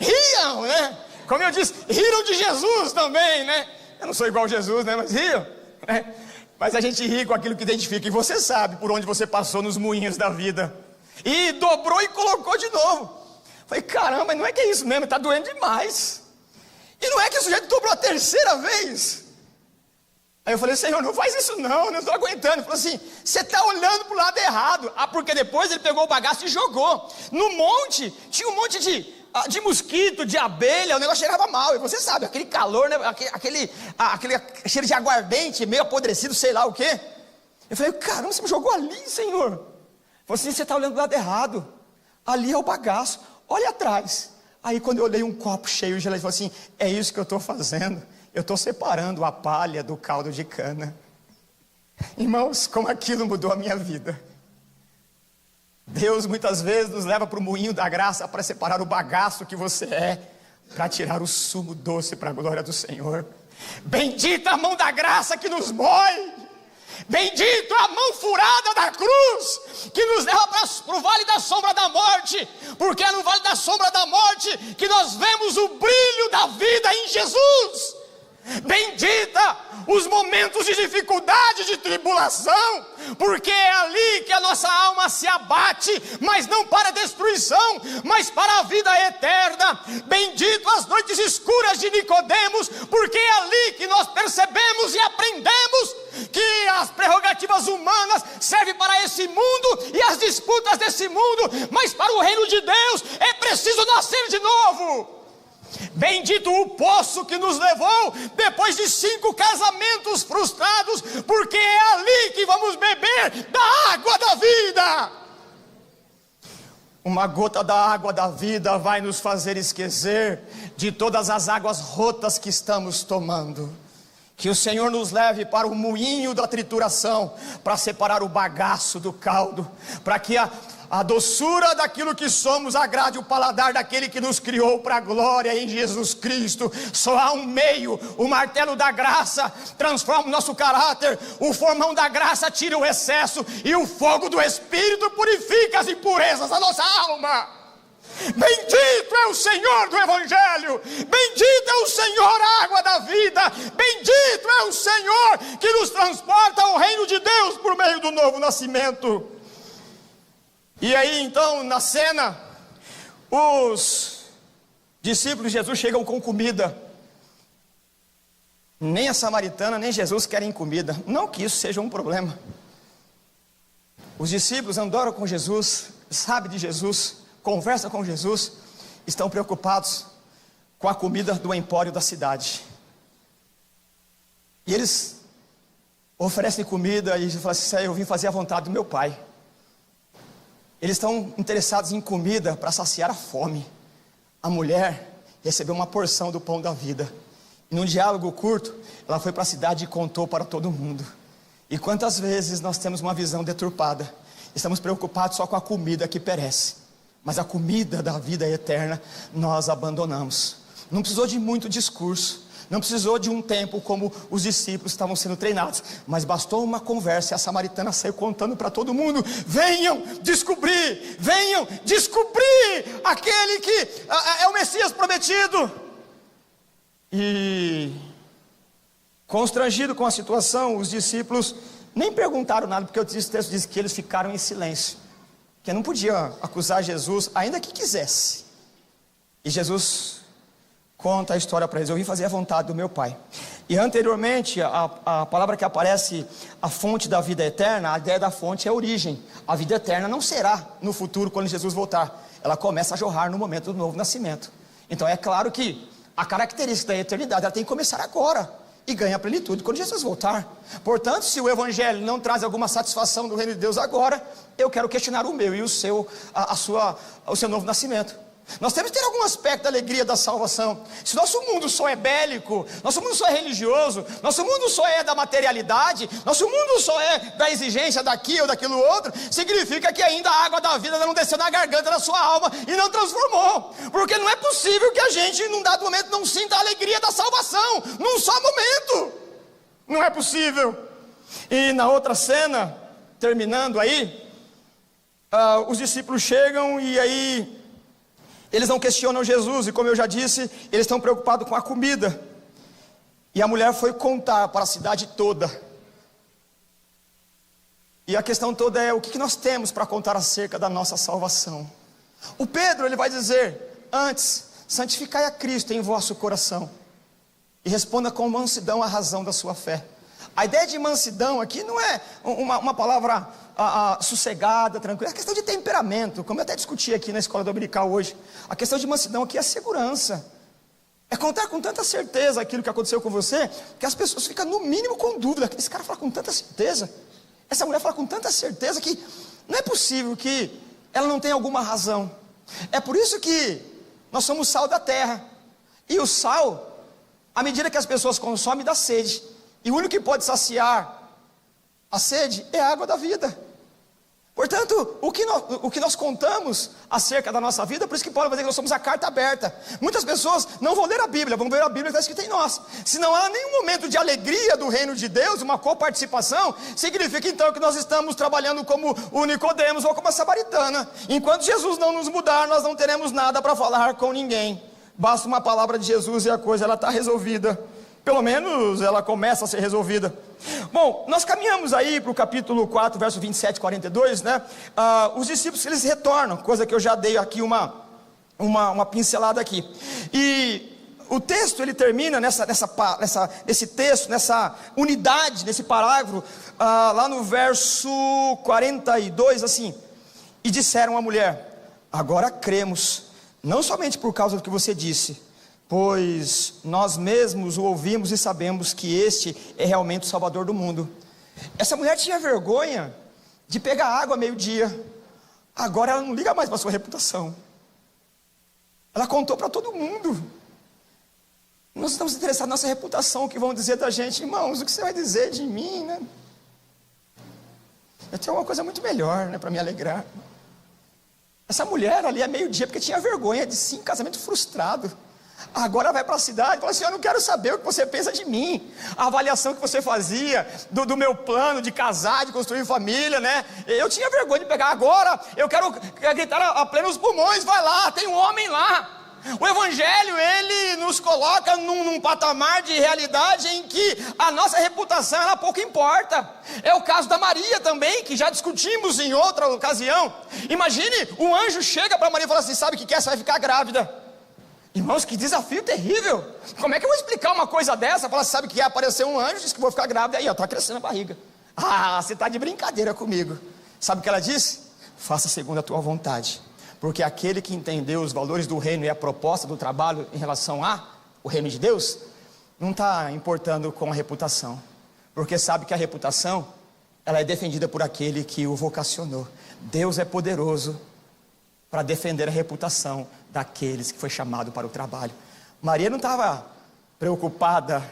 Riam, né? Como eu disse, riram de Jesus também, né? Eu não sou igual a Jesus, né? Mas riam, né? Mas a gente ri com aquilo que identifica. E você sabe por onde você passou nos moinhos da vida. E dobrou e colocou de novo. Falei, caramba, não é que é isso mesmo, está doendo demais. E não é que o sujeito dobrou a terceira vez. Aí eu falei, Senhor, não faz isso não estou aguentando. Ele falou assim, você está olhando para o lado errado. Porque depois ele pegou o bagaço e jogou. No monte, tinha um monte de mosquito, de abelha, o negócio cheirava mal. E você sabe, aquele calor, né? aquele cheiro de aguardente, meio apodrecido, sei lá o quê. Eu falei, caramba, você me jogou ali, Senhor. Ele falou assim, você está olhando para o lado errado. Ali é o bagaço, olha atrás. Aí quando eu olhei um copo cheio de geleia, ele falou assim, é isso que eu estou fazendo. Eu estou separando a palha do caldo de cana. Irmãos, como aquilo mudou a minha vida. Deus muitas vezes nos leva para o moinho da graça para separar o bagaço que você é, para tirar o sumo doce para a glória do Senhor. Bendita a mão da graça que nos moe. Bendito a mão furada da cruz, que nos leva para o vale da sombra da morte, porque é no vale da sombra da morte que nós vemos o brilho da vida em Jesus. Bendita os momentos de dificuldade, de tribulação, porque é ali que a nossa alma se abate, mas não para a destruição, mas para a vida eterna. Bendito as noites escuras de Nicodemos, porque é ali que nós percebemos e aprendemos que as prerrogativas humanas servem para esse mundo e as disputas desse mundo, mas para o reino de Deus é preciso nascer de novo. Bendito o poço que nos levou depois de 5 casamentos frustrados, porque é ali que vamos beber da água da vida. Uma gota da água da vida vai nos fazer esquecer de todas as águas rotas que estamos tomando. Que o Senhor nos leve para o moinho da trituração, para separar o bagaço do caldo, para que a doçura daquilo que somos agrade o paladar daquele que nos criou para a glória em Jesus Cristo. Só há um meio, o martelo da graça transforma o nosso caráter, o formão da graça tira o excesso, e o fogo do Espírito purifica as impurezas da nossa alma. Bendito é o Senhor do Evangelho, bendito é o Senhor, a água da vida, bendito é o Senhor que nos transporta ao reino de Deus por meio do novo nascimento. E aí então, na cena, os discípulos de Jesus chegam com comida. Nem a samaritana, nem Jesus querem comida. Não que isso seja um problema. Os discípulos andaram com Jesus, sabem de Jesus, conversam com Jesus, estão preocupados com a comida do empório da cidade. E eles oferecem comida e falam assim, eu vim fazer a vontade do meu Pai. Eles estão interessados em comida para saciar a fome. A mulher recebeu uma porção do pão da vida. E num diálogo curto, ela foi para a cidade e contou para todo mundo. E quantas vezes nós temos uma visão deturpada, estamos preocupados só com a comida que perece, mas a comida da vida eterna nós abandonamos. Não precisou de muito discurso, não precisou de um tempo como os discípulos estavam sendo treinados, mas bastou uma conversa e a samaritana saiu contando para todo mundo: venham descobrir aquele que é o Messias prometido. E constrangido com a situação, os discípulos nem perguntaram nada, porque o texto diz que eles ficaram em silêncio, que não podia acusar Jesus, ainda que quisesse. E Jesus conta a história para eles: eu vim fazer a vontade do meu Pai. E anteriormente, a palavra que aparece, a fonte da vida eterna, a ideia da fonte é a origem. A vida eterna não será no futuro, quando Jesus voltar. Ela começa a jorrar no momento do novo nascimento. Então é claro que a característica da eternidade, ela tem que começar agora e ganha plenitude quando Jesus voltar. Portanto, se o Evangelho não traz alguma satisfação do reino de Deus agora, eu quero questionar o meu e o seu novo nascimento. Nós temos que ter algum aspecto da alegria da salvação. Se nosso mundo só é bélico, nosso mundo só é religioso, nosso mundo só é da materialidade, nosso mundo só é da exigência daqui ou daquilo outro, significa que ainda a água da vida não desceu na garganta da sua alma e não transformou. Porque não é possível que a gente num dado momento não sinta a alegria da salvação, num só momento. Não é possível. E na outra cena, terminando aí, os discípulos chegam e aí eles não questionam Jesus, e como eu já disse, eles estão preocupados com a comida. E a mulher foi contar para a cidade toda. E a questão toda é: o que nós temos para contar acerca da nossa salvação? O Pedro, ele vai dizer: antes, santificai a Cristo em vosso coração, e responda com mansidão a razão da sua fé. A ideia de mansidão aqui não é uma palavra sossegada, tranquila. É questão de temperamento, como eu até discuti aqui na escola dominical hoje. A questão de mansidão aqui é segurança. É contar com tanta certeza aquilo que aconteceu com você, que as pessoas ficam no mínimo com dúvida. Esse cara fala com tanta certeza, essa mulher fala com tanta certeza, que não é possível que ela não tenha alguma razão. É por isso que nós somos sal da terra. E o sal, à medida que as pessoas consomem, dá sede. E o único que pode saciar a sede é a água da vida. Portanto, o que nós contamos acerca da nossa vida, por isso que Paulo vai dizer que nós somos a carta aberta. Muitas pessoas não vão ler a Bíblia, vão ver a Bíblia que está escrita em nós. Se não há nenhum momento de alegria do reino de Deus, uma coparticipação, significa então que nós estamos trabalhando como o Nicodemos ou como a samaritana. Enquanto Jesus não nos mudar, nós não teremos nada para falar com ninguém. Basta uma palavra de Jesus e a coisa está resolvida. Pelo menos ela começa a ser resolvida. Bom, nós caminhamos aí para o capítulo 4, verso 27 e 42, né? Os discípulos, eles retornam, coisa que eu já dei aqui uma pincelada aqui. E o texto, ele termina nesse texto, nessa unidade, nesse parágrafo, lá no verso 42, assim: e disseram à mulher: agora cremos, não somente por causa do que você disse, pois nós mesmos o ouvimos e sabemos que este é realmente o Salvador do mundo. Essa mulher tinha vergonha de pegar água meio-dia. Agora ela não liga mais para a sua reputação. Ela contou para todo mundo. Nós estamos interessados na nossa reputação, o que vão dizer da gente. Irmãos, o que você vai dizer de mim, né? Eu tenho uma coisa muito melhor, né, para me alegrar. Essa mulher ali é meio-dia porque tinha vergonha de sim, casamento frustrado. Agora vai para a cidade e fala assim: eu não quero saber o que você pensa de mim, a avaliação que você fazia do meu plano de casar, de construir família, né? Eu tinha vergonha de pegar, agora eu quero gritar a plenos pulmões: vai lá, tem um homem lá. O Evangelho, ele nos coloca num patamar de realidade em que a nossa reputação, ela pouco importa. É o caso da Maria também, que já discutimos em outra ocasião. Imagine, um anjo chega para Maria e fala assim: sabe o que é? Você vai ficar grávida. Irmãos, que desafio terrível. Como é que eu vou explicar uma coisa dessa? Fala: sabe que apareceu um anjo, disse que vou ficar grávida. Aí, ó, está crescendo a barriga. Você está de brincadeira comigo. Sabe o que ela disse? Faça segundo a tua vontade. Porque aquele que entendeu os valores do reino e a proposta do trabalho em relação ao reino de Deus, não está importando com a reputação. Porque sabe que a reputação, ela é defendida por aquele que o vocacionou. Deus é poderoso para defender a reputação daqueles que foi chamado para o trabalho. Maria não estava preocupada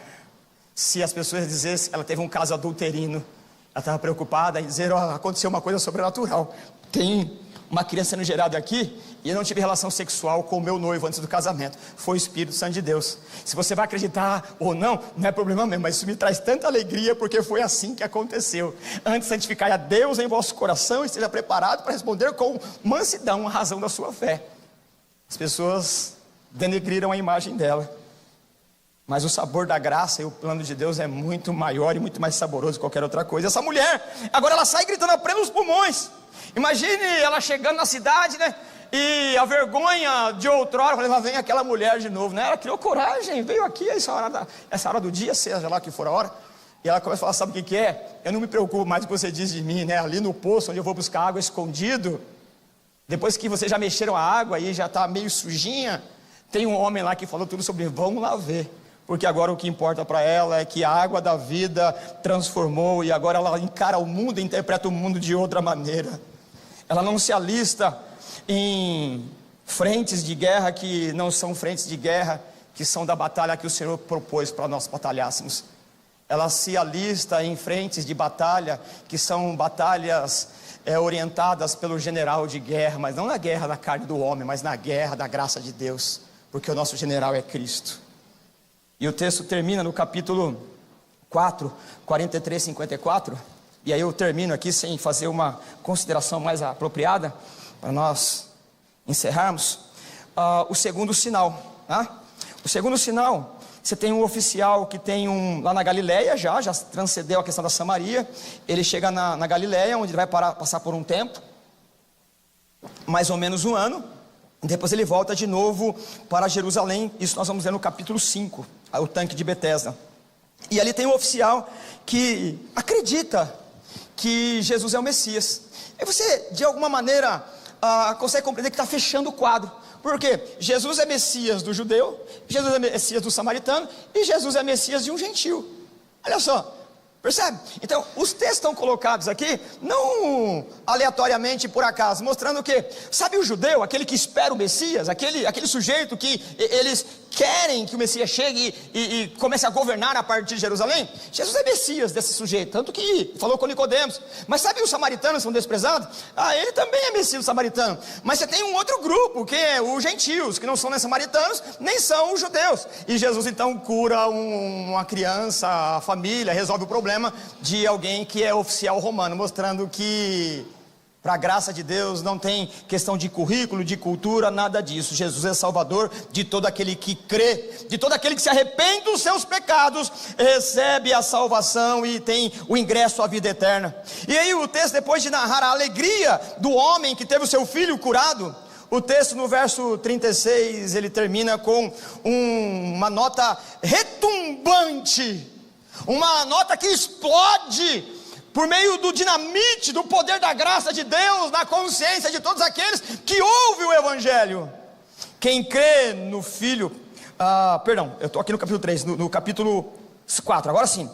se as pessoas dissessem que ela teve um caso adulterino Ela estava preocupada em dizer: aconteceu uma coisa sobrenatural. Tem uma criança sendo gerada aqui e eu não tive relação sexual com o meu noivo antes do casamento. Foi o Espírito Santo de Deus. Se você vai acreditar ou não, não é problema mesmo, mas isso me traz tanta alegria, porque foi assim que aconteceu. Antes, santificai a Deus em vosso coração e esteja preparado para responder com mansidão a razão da sua fé. As pessoas denegriram a imagem dela, mas o sabor da graça e o plano de Deus é muito maior e muito mais saboroso que qualquer outra coisa. Essa mulher, agora ela sai gritando a plenos pulmões. Imagine ela chegando na cidade, né? E a vergonha de outrora, falei: lá vem aquela mulher de novo, né? Ela criou coragem, veio aqui essa hora do dia, seja lá que for a hora. E ela começa a falar: sabe o que é? Eu não me preocupo mais com o que você diz de mim, né? Ali no poço onde eu vou buscar água escondido, depois que vocês já mexeram a água e já está meio sujinha, tem um homem lá que falou tudo sobre, vamos lá ver. Porque agora o que importa para ela é que a água da vida transformou, e agora ela encara o mundo, interpreta o mundo de outra maneira. Ela não se alista em frentes de guerra que não são frentes de guerra, que são da batalha que o Senhor propôs para nós batalhássemos. Ela se alista em frentes de batalha que são batalhas orientadas pelo general de guerra, mas não na guerra da carne do homem, mas na guerra da graça de Deus, porque o nosso general é Cristo. E o texto termina no capítulo 4, 43, 54, e aí eu termino aqui sem fazer uma consideração mais apropriada, para nós encerrarmos. O segundo sinal, tá? O segundo sinal, você tem um oficial que tem lá na Galileia, já transcendeu a questão da Samaria. Ele chega na Galileia, onde ele vai passar por um tempo, mais ou menos um ano. Depois ele volta de novo para Jerusalém. Isso nós vamos ver no capítulo 5, o tanque de Betesda. E ali tem um oficial que acredita que Jesus é o Messias. E você, de alguma maneira, consegue compreender que está fechando o quadro. Por quê? Jesus é Messias do judeu, Jesus é Messias do samaritano, e Jesus é Messias de um gentil. Olha só, percebe? Então, os textos estão colocados aqui, não aleatoriamente por acaso, mostrando que, sabe o judeu, aquele que espera o Messias, aquele sujeito que eles querem que o Messias chegue e comece a governar a partir de Jerusalém? Jesus é Messias desse sujeito, tanto que falou com Nicodemos. Mas sabe os samaritanos são desprezados? Ele também é Messias do samaritano. Mas você tem um outro grupo, que é os gentios, que não são nem samaritanos, nem são os judeus. E Jesus então cura uma criança, a família, resolve o problema de alguém que é oficial romano, mostrando que para a graça de Deus não tem questão de currículo, de cultura, nada disso. Jesus é Salvador de todo aquele que crê, de todo aquele que se arrepende dos seus pecados, recebe a salvação e tem o ingresso à vida eterna. E aí o texto, depois de narrar a alegria do homem que teve o seu filho curado, o texto no verso 36, ele termina com uma nota retumbante, uma nota que explode por meio do dinamite, do poder da graça de Deus, na consciência de todos aqueles que ouvem o Evangelho. Quem crê no Filho, eu estou aqui no capítulo 3, no capítulo 4, agora sim.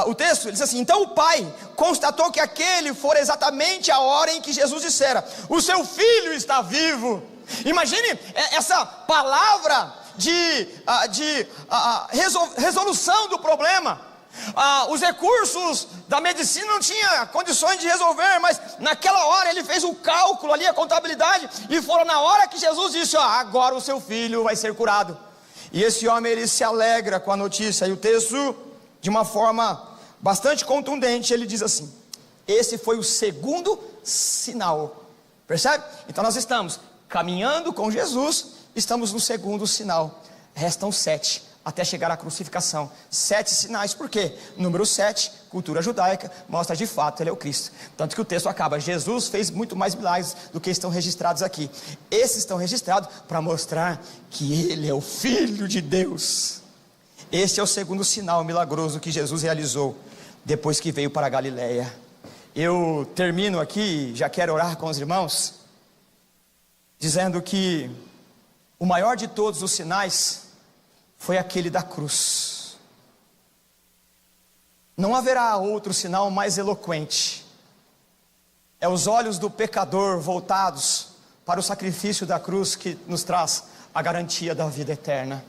O texto, ele diz assim: então o pai constatou que aquele fora exatamente a hora em que Jesus dissera, o seu filho está vivo. Imagine essa palavra de resolução do problema. Os recursos da medicina não tinham condições de resolver, mas naquela hora ele fez o cálculo ali, a contabilidade, e foram na hora que Jesus disse: agora o seu filho vai ser curado. E esse homem, ele se alegra com a notícia. E o texto, de uma forma bastante contundente, ele diz assim: esse foi o segundo sinal. Percebe? Então nós estamos caminhando com Jesus, estamos no segundo sinal. Restam 7 até chegar à crucificação. 7 sinais, por quê? Número 7, cultura judaica, mostra de fato ele é o Cristo. Tanto que o texto acaba: Jesus fez muito mais milagres do que estão registrados aqui. Esses estão registrados para mostrar que ele é o Filho de Deus. Esse é o segundo sinal milagroso que Jesus realizou depois que veio para a Galileia. Eu termino aqui, já quero orar com os irmãos, dizendo que o maior de todos os sinais foi aquele da cruz. Não haverá outro sinal mais eloquente. É os olhos do pecador voltados para o sacrifício da cruz que nos traz a garantia da vida eterna.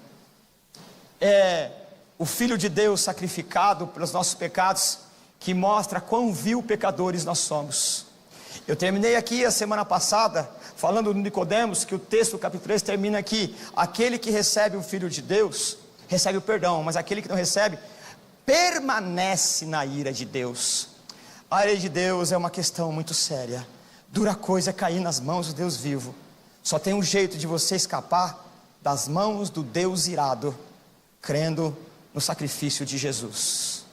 É o Filho de Deus sacrificado pelos nossos pecados, que mostra quão vil pecadores nós somos. Eu terminei aqui a semana passada falando do Nicodemos, que o texto do capítulo 3 termina aqui: aquele que recebe o Filho de Deus recebe o perdão, mas aquele que não recebe permanece na ira de Deus. A ira de Deus é uma questão muito séria. Dura coisa é cair nas mãos do Deus vivo. Só tem um jeito de você escapar das mãos do Deus irado: crendo no sacrifício de Jesus.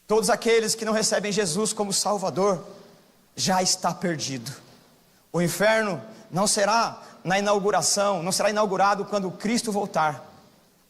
Todos aqueles que não recebem Jesus como Salvador já está perdido. O inferno não será na inauguração, não será inaugurado quando Cristo voltar.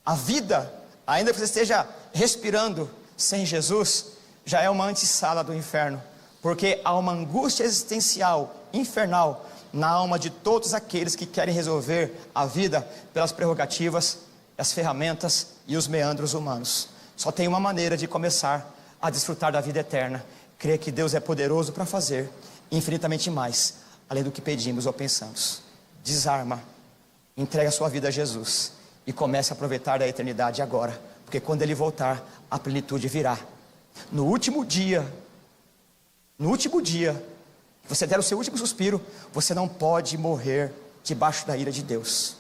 A vida, ainda que você esteja respirando sem Jesus, já é uma antessala do inferno, porque há uma angústia existencial, infernal, na alma de todos aqueles que querem resolver a vida pelas prerrogativas, as ferramentas e os meandros humanos. Só tem uma maneira de começar a desfrutar da vida eterna: crer que Deus é poderoso para fazer infinitamente mais, além do que pedimos ou pensamos. Desarma, entrega a sua vida a Jesus e comece a aproveitar da eternidade agora, porque quando Ele voltar, a plenitude virá. No último dia que você der o seu último suspiro, você não pode morrer debaixo da ira de Deus.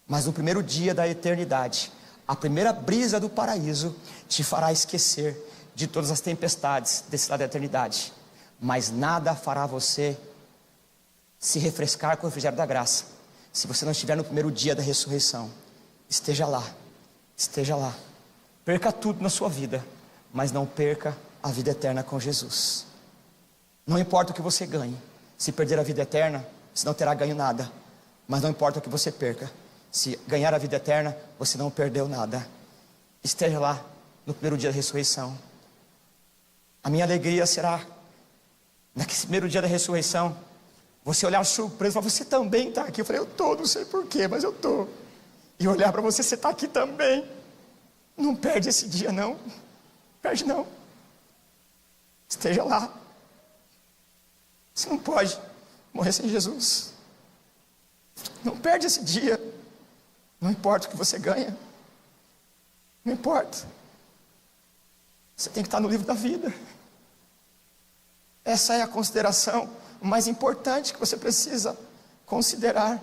Mas no primeiro dia da eternidade, a primeira brisa do paraíso te fará esquecer de todas as tempestades desse lado da eternidade. Mas nada fará você se refrescar com o refrigério da graça, se você não estiver no primeiro dia da ressurreição. Esteja lá, esteja lá. Perca tudo na sua vida, mas não perca a vida eterna com Jesus. Não importa o que você ganhe, se perder a vida eterna, você não terá ganho nada. Mas não importa o que você perca, se ganhar a vida eterna, você não perdeu nada. Esteja lá no primeiro dia da ressurreição. A minha alegria será, naquele primeiro dia da ressurreição, você olhar surpreso e falar: você também está aqui. Eu falei: eu estou, não sei porquê, mas eu estou. E olhar para você: você está aqui também. Não perde esse dia não, perde não. Esteja lá. Você não pode morrer sem Jesus. Não perde esse dia. Não importa o que você ganha, não importa. Você tem que estar no livro da vida. Essa é a consideração mais importante que você precisa considerar.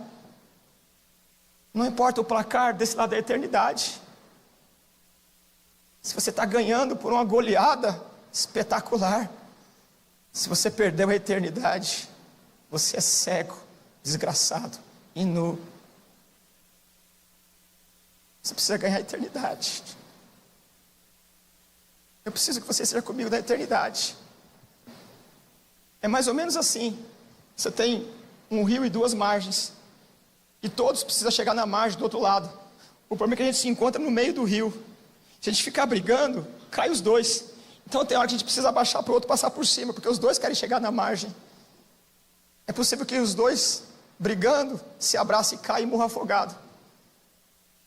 Não importa o placar desse lado da eternidade. Se você está ganhando por uma goleada espetacular, se você perdeu a eternidade, você é cego, desgraçado e nu. Você precisa ganhar a eternidade. Eu preciso que você seja comigo na eternidade. É mais ou menos assim: você tem um rio e duas margens, e todos precisam chegar na margem do outro lado. O problema é que a gente se encontra no meio do rio. Se a gente ficar brigando, cai os dois. Então tem hora que a gente precisa abaixar para o outro passar por cima, porque os dois querem chegar na margem. É possível que os dois, brigando, se abracem e caem e morram afogados.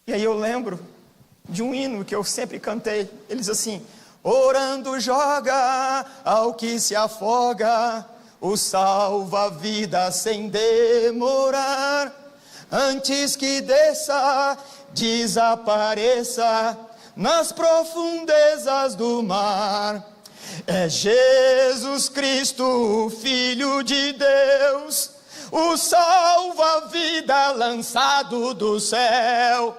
E aí eu lembro de um hino que eu sempre cantei. Ele diz assim: orando joga ao que se afoga, o salva-vida sem demorar, antes que desça, desapareça nas profundezas do mar. É Jesus Cristo, o Filho de Deus, o salva-vida lançado do céu.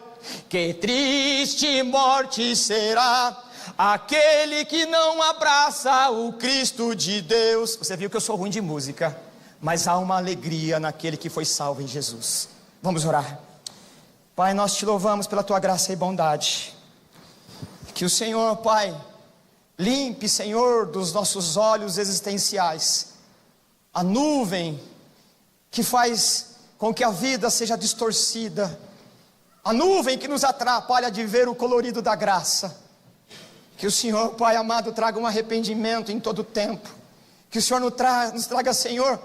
Que triste morte será aquele que não abraça o Cristo de Deus. Você viu que eu sou ruim de música, mas há uma alegria naquele que foi salvo em Jesus. Vamos orar. Pai, nós te louvamos pela tua graça e bondade. Que o Senhor, Pai, limpe, Senhor, dos nossos olhos existenciais a nuvem que faz com que a vida seja distorcida, a nuvem que nos atrapalha de ver o colorido da graça. Que o Senhor, Pai amado, traga um arrependimento em todo o tempo. Que o Senhor nos traga, Senhor,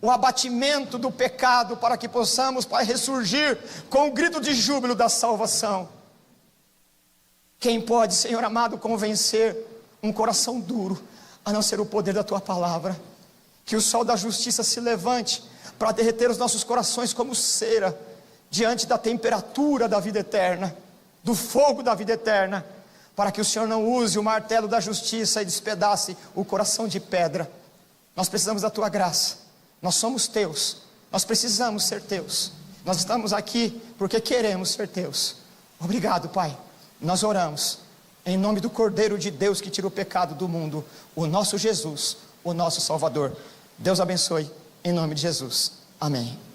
o abatimento do pecado, para que possamos, Pai, ressurgir com o grito de júbilo da salvação. Quem pode, Senhor amado, convencer um coração duro, a não ser o poder da Tua palavra? Que o sol da justiça se levante para derreter os nossos corações como cera, diante da temperatura da vida eterna, do fogo da vida eterna, para que o Senhor não use o martelo da justiça e despedace o coração de pedra. Nós precisamos da tua graça, nós somos teus, nós precisamos ser teus, nós estamos aqui porque queremos ser teus. Obrigado, Pai. Nós oramos em nome do Cordeiro de Deus que tira o pecado do mundo, o nosso Jesus, o nosso Salvador. Deus abençoe, em nome de Jesus. Amém.